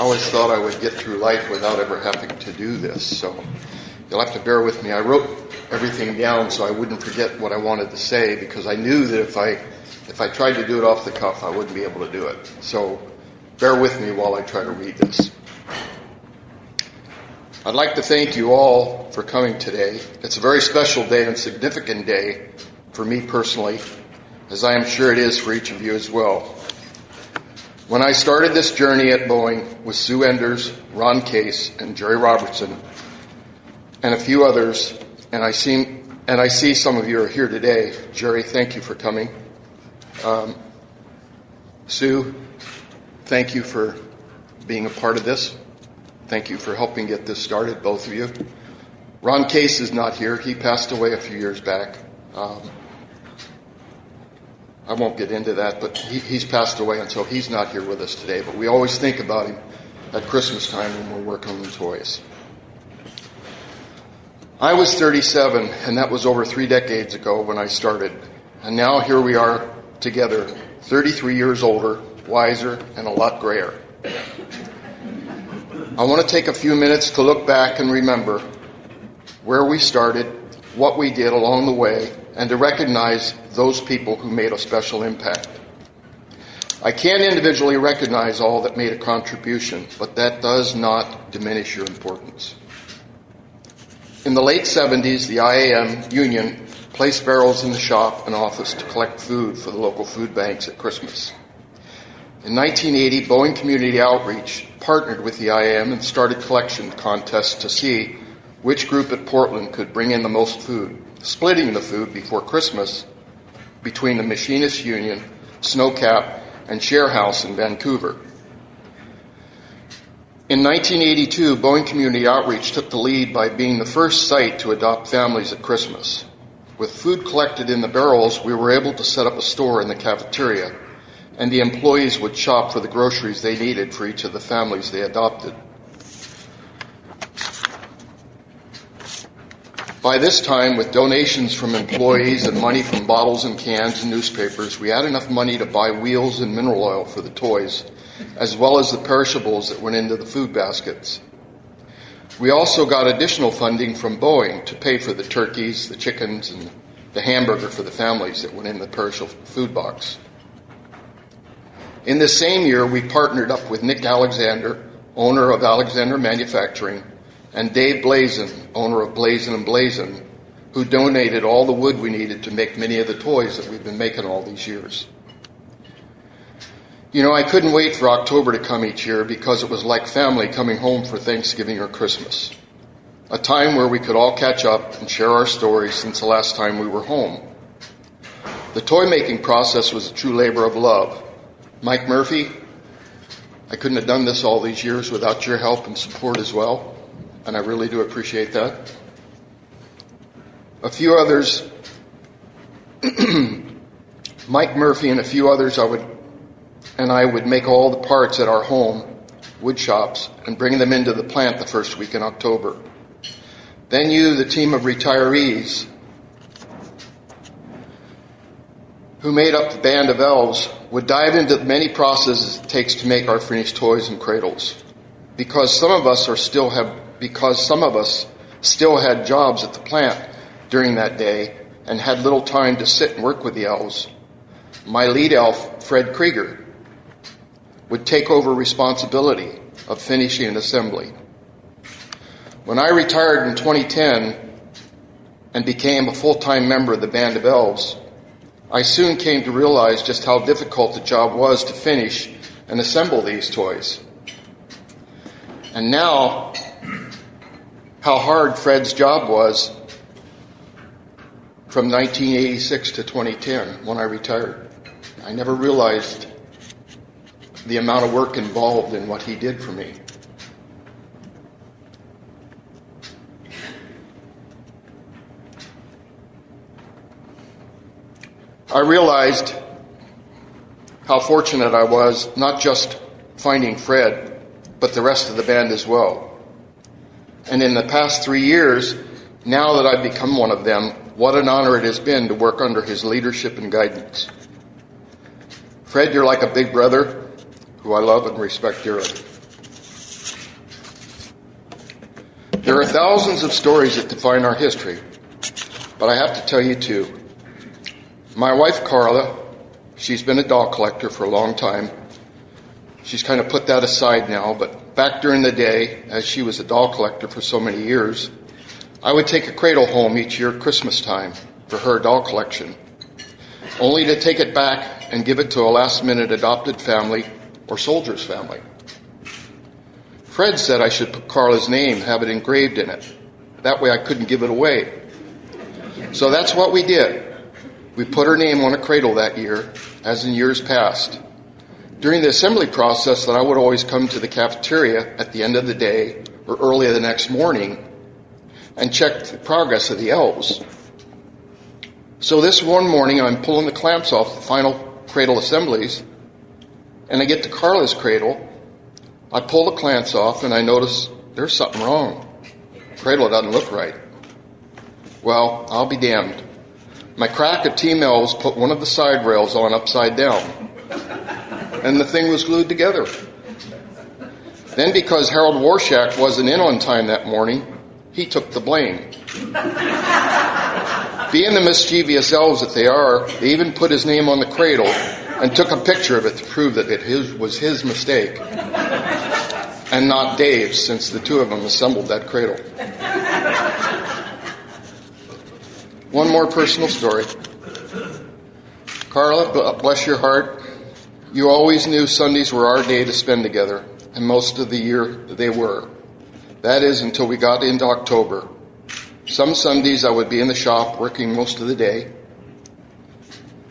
always thought I would get through life without ever having to do this, so you'll have to bear with me. I wrote everything down so I wouldn't forget what I wanted to say, because I knew that if I tried to do it off the cuff, I wouldn't be able to do it. So bear with me while I try to read this. I'd like to thank you all for coming today. It's a very special day and significant day for me personally, as I am sure it is for each of you as well. When I started this journey at Boeing with Sue Enders, Ron Case, and Jerry Robertson, and a few others, and I see some of you are here today. Jerry, thank you for coming. Sue, thank you for being a part of this. Thank you for helping get this started, both of you. Ron Case is not here. He passed away a few years back. I won't get into that, but he's passed away, and so he's not here with us today. But we always think about him at Christmas time when we're working on the toys. I was 37, and that was over 3 decades ago when I started. And now here we are together, 33 years older, wiser, and a lot grayer. I want to take a few minutes to look back and remember where we started, what we did along the way, and to recognize those people who made a special impact. I can't individually recognize all that made a contribution, but that does not diminish your importance. In the late 70s, the IAM union placed barrels in the shop and office to collect food for the local food banks at Christmas. In 1980, Boeing Community Outreach partnered with the IAM and started collection contests to see which group at Portland could bring in the most food, splitting the food before Christmas between the Machinists Union, Snowcap, and Sharehouse in Vancouver. In 1982, Boeing Community Outreach took the lead by being the first site to adopt families at Christmas. With food collected in the barrels, we were able to set up a store in the cafeteria, and the employees would shop for the groceries they needed for each of the families they adopted. By this time, with donations from employees and money from bottles and cans and newspapers, we had enough money to buy wheels and mineral oil for the toys, as well as the perishables that went into the food baskets. We also got additional funding from Boeing to pay for the turkeys, the chickens, and the hamburger for the families that went in the perishable food box. In this same year, we partnered up with Nick Alexander, owner of Alexander Manufacturing, and Dave Blazin, owner of Blazin & Blazin, who donated all the wood we needed to make many of the toys that we've been making all these years. You know, I couldn't wait for October to come each year because it was like family coming home for Thanksgiving or Christmas, a time where we could all catch up and share our stories since the last time we were home. The toy-making process was a true labor of love. Mike Murphy, I couldn't have done this all these years without your help and support as well, and I really do appreciate that. A few others, Mike Murphy and a few others I would make all the parts at our home, wood shops, and bring them into the plant the first week in October. Then you, the team of retirees, who made up the band of Elves, would dive into the many processes it takes to make our finished toys and cradles. Because some of us still had jobs at the plant during that day and had little time to sit and work with the elves, my lead elf, Fred Krieger, would take over responsibility of finishing an assembly. When I retired in 2010 and became a full-time member of the Band of Elves, I soon came to realize just how difficult the job was to finish and assemble these toys. And now, how hard Fred's job was from 1986 to 2010 when I retired. I never realized the amount of work involved in what he did for me. I realized how fortunate I was, not just finding Fred, but the rest of the band as well. And in the past 3 years, now that I've become one of them, what an honor it has been to work under his leadership and guidance. Fred, you're like a big brother who I love and respect dearly. There are thousands of stories that define our history, but I have to tell you two. My wife, Carla, she's been a doll collector for a long time. She's kind of put that aside now, but back during the day, as she was a doll collector for so many years, I would take a cradle home each year at Christmas time for her doll collection, only to take it back and give it to a last-minute adopted family or soldier's family. Fred said I should put Carla's name, have it engraved in it. That way I couldn't give it away. So that's what we did. We put her name on a cradle that year, as in years past. During the assembly process, that I would always come to the cafeteria at the end of the day or early the next morning and check the progress of the Elves. So this one morning, I'm pulling the clamps off the final cradle assemblies, and I get to Carla's cradle. I pull the clamps off, and I notice there's something wrong. The cradle doesn't look right. Well, I'll be damned. My crack of Team Elves put one of the side rails on upside down, and the thing was glued together. Then, because Harold Warshak wasn't in on time that morning, he took the blame. Being the mischievous elves that they are, they even put his name on the cradle and took a picture of it to prove that it was his mistake and not Dave's, since the two of them assembled that cradle. One more personal story. Carla, bless your heart, you always knew Sundays were our day to spend together, and most of the year they were. That is, until we got into October. Some Sundays I would be in the shop working most of the day.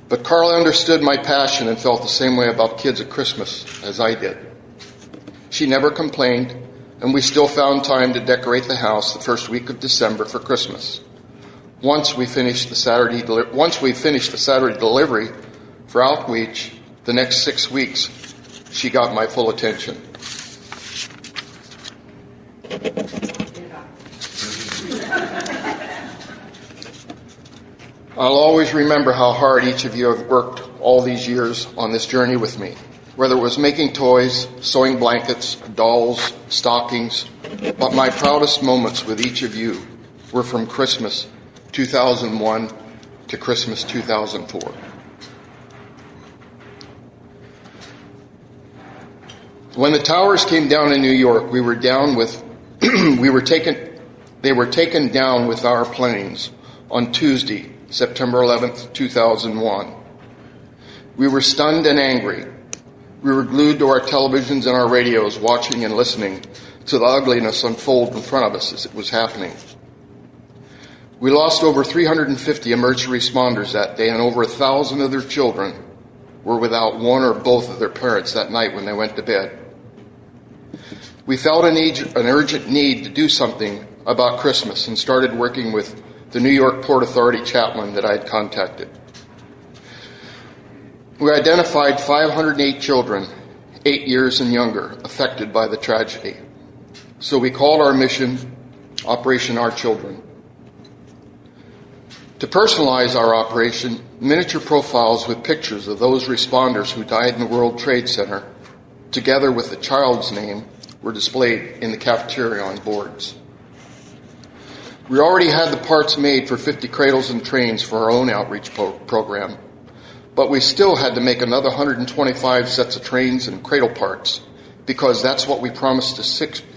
But Carla understood my passion and felt the same way about kids at Christmas as I did. She never complained, and we still found time to decorate the house the first week of December for Christmas. Once we finished the Saturday delivery for outreach, the next 6 weeks, she got my full attention. I'll always remember how hard each of you have worked all these years on this journey with me, whether it was making toys, sewing blankets, dolls, stockings, but my proudest moments with each of you were from Christmas 2001 to Christmas 2004. When the towers came down in New York, they were taken down with our planes on Tuesday, September 11th, 2001. We were stunned and angry. We were glued to our televisions and our radios, watching and listening to the ugliness unfold in front of us as it was happening. We lost over 350 emergency responders that day, and over 1,000 of their children were without one or both of their parents that night when they went to bed. We felt an urgent need to do something about Christmas and started working with the New York Port Authority chaplain that I had contacted. We identified 508 children, 8 years and younger, affected by the tragedy. So we called our mission Operation Our Children. To personalize our operation, miniature profiles with pictures of those responders who died in the World Trade Center, together with the child's name, were displayed in the cafeteria on boards. We already had the parts made for 50 cradles and trains for our own outreach program, but we still had to make another 125 sets of trains and cradle parts, because that's what we promised to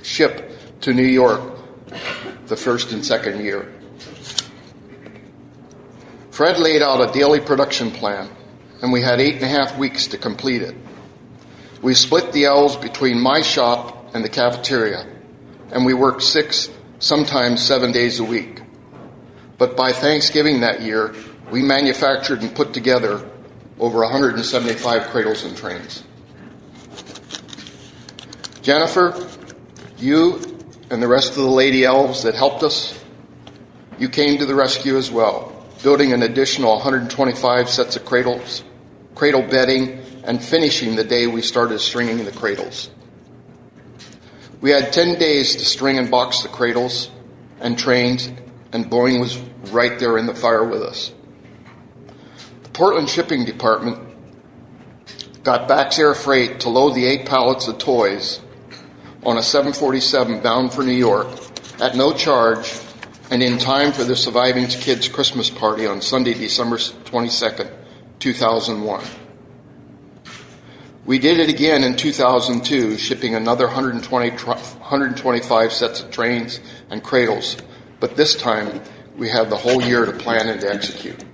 ship to New York the first and second year. Fred laid out a daily production plan, and we had 8.5 weeks to complete it. We split the Elves between my shop and the cafeteria, and we worked 6, sometimes 7 days a week. But by Thanksgiving that year, we manufactured and put together over 175 cradles and trains. Jennifer, you and the rest of the Lady Elves that helped us, you came to the rescue as well, building an additional 125 sets of cradles, cradle bedding, and finishing the day we started stringing the cradles. We had 10 days to string and box the cradles and trains, and Boeing was right there in the fire with us. The Portland Shipping Department got Bax Air Freight to load the 8 pallets of toys on a 747 bound for New York at no charge and in time for the surviving kids' Christmas party on Sunday, December 22nd, 2001. We did it again in 2002, shipping another 125 sets of trains and cradles, but this time we had the whole year to plan and to execute.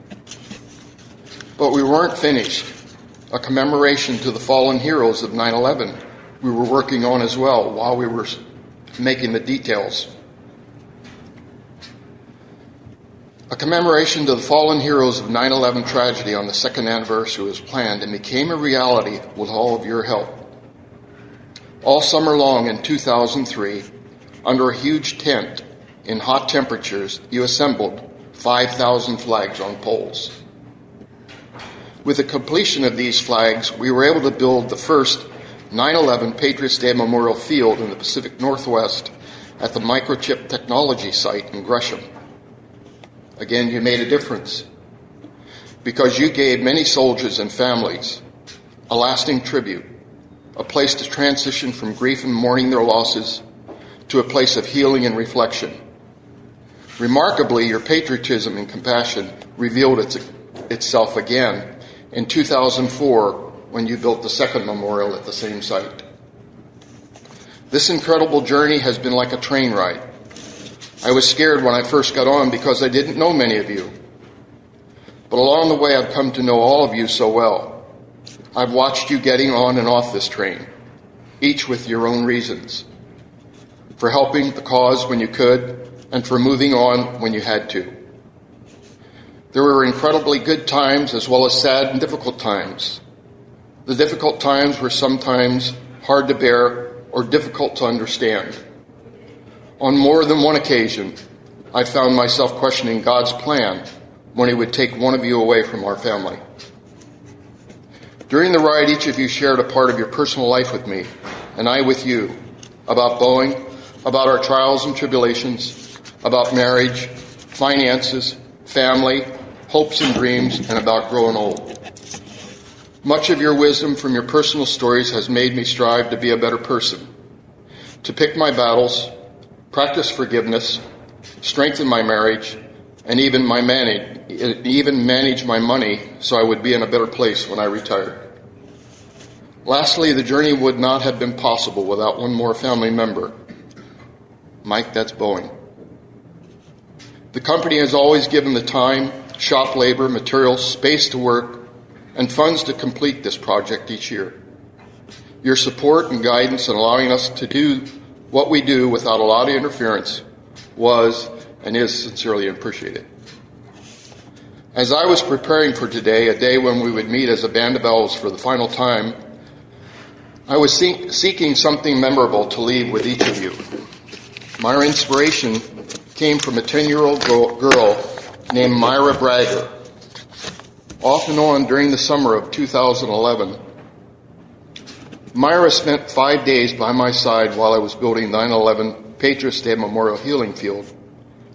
But we weren't finished. A commemoration to the fallen heroes of 9/11 we were working on as well while we were making the details. A commemoration to the fallen heroes of 9/11 tragedy on the second anniversary was planned and became a reality with all of your help. All summer long in 2003, under a huge tent in hot temperatures, you assembled 5,000 flags on poles. With the completion of these flags, we were able to build the first 9/11 Patriots Day Memorial Field in the Pacific Northwest at the Microchip Technology site in Gresham. Again, you made a difference because you gave many soldiers and families a lasting tribute, a place to transition from grief and mourning their losses to a place of healing and reflection. Remarkably, your patriotism and compassion revealed itself again in 2004 when you built the second memorial at the same site. This incredible journey has been like a train ride. I was scared when I first got on because I didn't know many of you. But along the way, I've come to know all of you so well. I've watched you getting on and off this train, each with your own reasons, for helping the cause when you could and for moving on when you had to. There were incredibly good times as well as sad and difficult times. The difficult times were sometimes hard to bear or difficult to understand. On more than one occasion, I found myself questioning God's plan when He would take one of you away from our family. During the ride, each of you shared a part of your personal life with me, and I with you, about Boeing, about our trials and tribulations, about marriage, finances, family, hopes and dreams, and about growing old. Much of your wisdom from your personal stories has made me strive to be a better person, to pick my battles, practice forgiveness, strengthen my marriage, and even manage my money so I would be in a better place when I retired. Lastly, the journey would not have been possible without one more family member. Mike, that's Boeing. The company has always given the time, shop labor, materials, space to work, and funds to complete this project each year. Your support and guidance in allowing us to do what we do without a lot of interference was and is sincerely appreciated. As I was preparing for today, a day when we would meet as a band of elves for the final time, I was seeking something memorable to leave with each of you. My inspiration came from a 10-year-old girl named Myra Bragger. Off and on during the summer of 2011, Myra spent 5 days by my side while I was building 9/11 Patriots Day Memorial Healing Field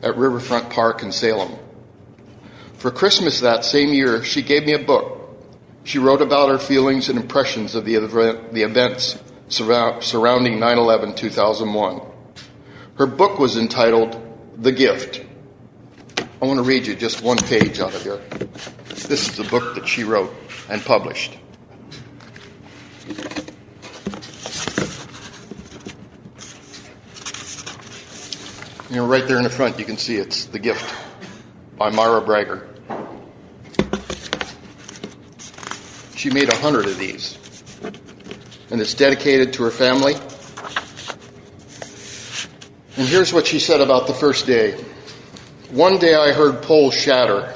at Riverfront Park in Salem. For Christmas that same year, she gave me a book. She wrote about her feelings and impressions of the events surrounding 9/11 2001. Her book was entitled The Gift. I want to read you just one page out of here. This is the book that she wrote and published. You know, right there in the front, you can see it's The Gift by Myra Bragger. She made 100 of these, and it's dedicated to her family. And here's what she said about the first day. One day I heard poles shatter.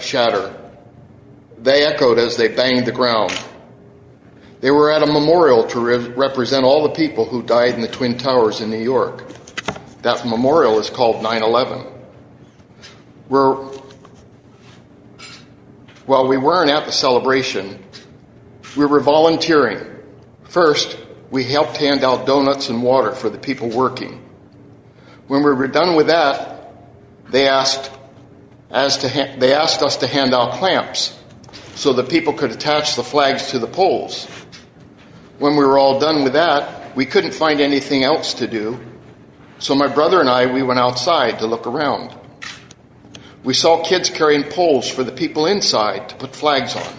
They echoed as they banged the ground. They were at a memorial to represent all the people who died in the Twin Towers in New York. That memorial is called 9/11. While we weren't at the celebration, we were volunteering. First, we helped hand out donuts and water for the people working. When we were done with that, they asked us to hand out clamps so that people could attach the flags to the poles. When we were all done with that, we couldn't find anything else to do, So my brother and we went outside to look around. We saw kids carrying poles for the people inside to put flags on.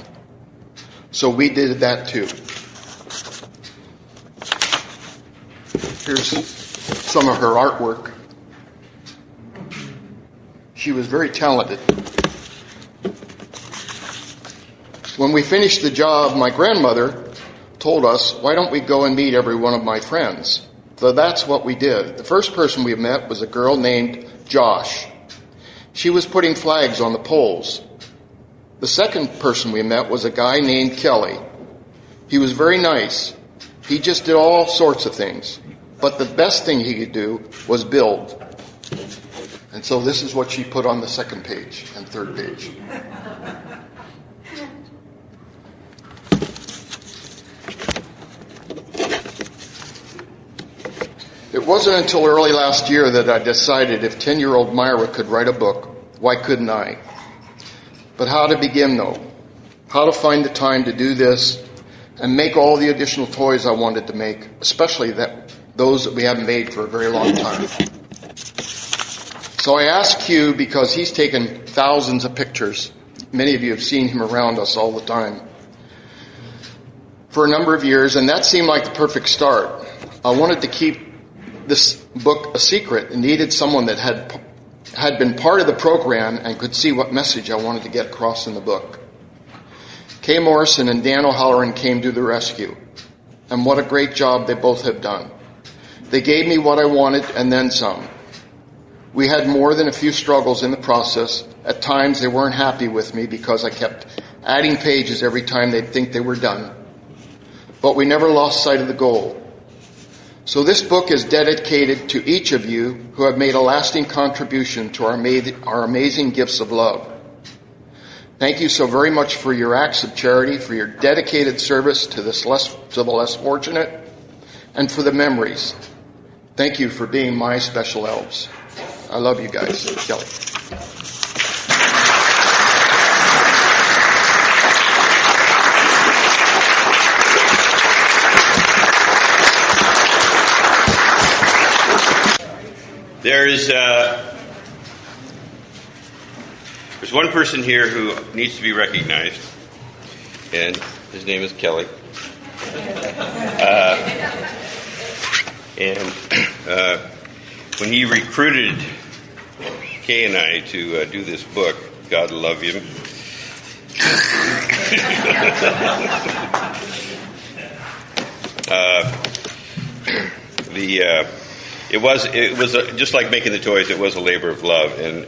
So we did that too. Here's some of her artwork. She was very talented. When we finished the job, my grandmother told us, why don't we go and meet every one of my friends? So that's what we did. The first person we met was a girl named Josh. She was putting flags on the poles. The second person we met was a guy named Kelly. He was very nice. He just did all sorts of things. But the best thing he could do was build. And so this is what she put on the second page and third page. It wasn't until early last year that I decided if 10-year-old Myra could write a book, why couldn't I? But how to begin, though? How to find the time to do this and make all the additional toys I wanted to make, especially those that we haven't made for a very long time. So I asked Hugh, because he's taken thousands of pictures. Many of you have seen him around us all the time for a number of years, and that seemed like the perfect start. I wanted to keep this book a secret and needed someone that had been part of the program and could see what message I wanted to get across in the book. Kay Morrison and Dan O'Halloran came to the rescue, and what a great job they both have done. They gave me what I wanted and then some. We had more than a few struggles in the process. At times they weren't happy with me because I kept adding pages every time they'd think they were done. But we never lost sight of the goal. So this book is dedicated to each of you who have made a lasting contribution to our amazing gifts of love. Thank you so very much for your acts of charity, for your dedicated service to the less fortunate, and for the memories. Thank you for being my special elves. I love you guys. Kelly. There's one person here who needs to be recognized, and his name is Kelly. When he recruited Kay and I to do this book, God love him. It was just like making the toys. It was a labor of love, and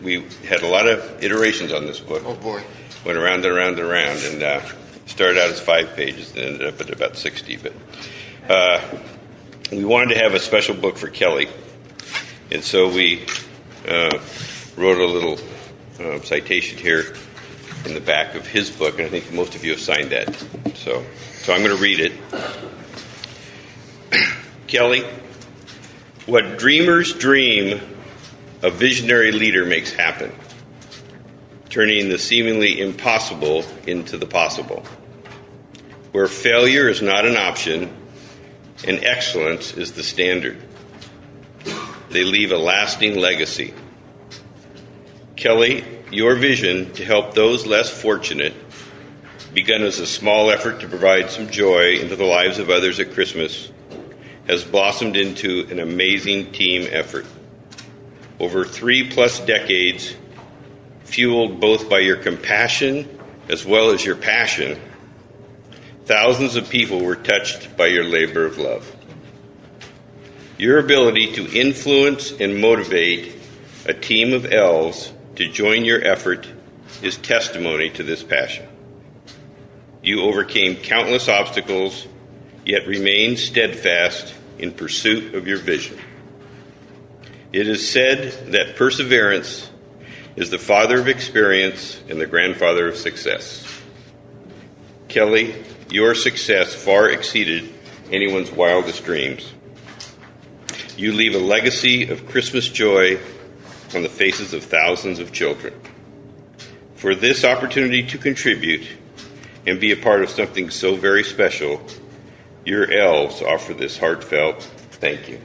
we had a lot of iterations on this book. Oh boy! Went around and around and around, and started out as 5 pages, and ended up at about 60. But we wanted to have a special book for Kelly, and so we wrote a little citation here in the back of his book, and I think most of you have signed that. So I'm going to read it. Kelly, what dreamers dream, a visionary leader makes happen, turning the seemingly impossible into the possible. Where failure is not an option and excellence is the standard, they leave a lasting legacy. Kelly, your vision to help those less fortunate, begun as a small effort to provide some joy into the lives of others at Christmas, has blossomed into an amazing team effort. Over 3+ decades, fueled both by your compassion as well as your passion, thousands of people were touched by your labor of love. Your ability to influence and motivate a team of elves to join your effort is testimony to this passion. You overcame countless obstacles, yet remained steadfast in pursuit of your vision. It is said that perseverance is the father of experience and the grandfather of success. Kelly, your success far exceeded anyone's wildest dreams. You leave a legacy of Christmas joy on the faces of thousands of children. For this opportunity to contribute and be a part of something so very special, your elves offer this heartfelt thank you.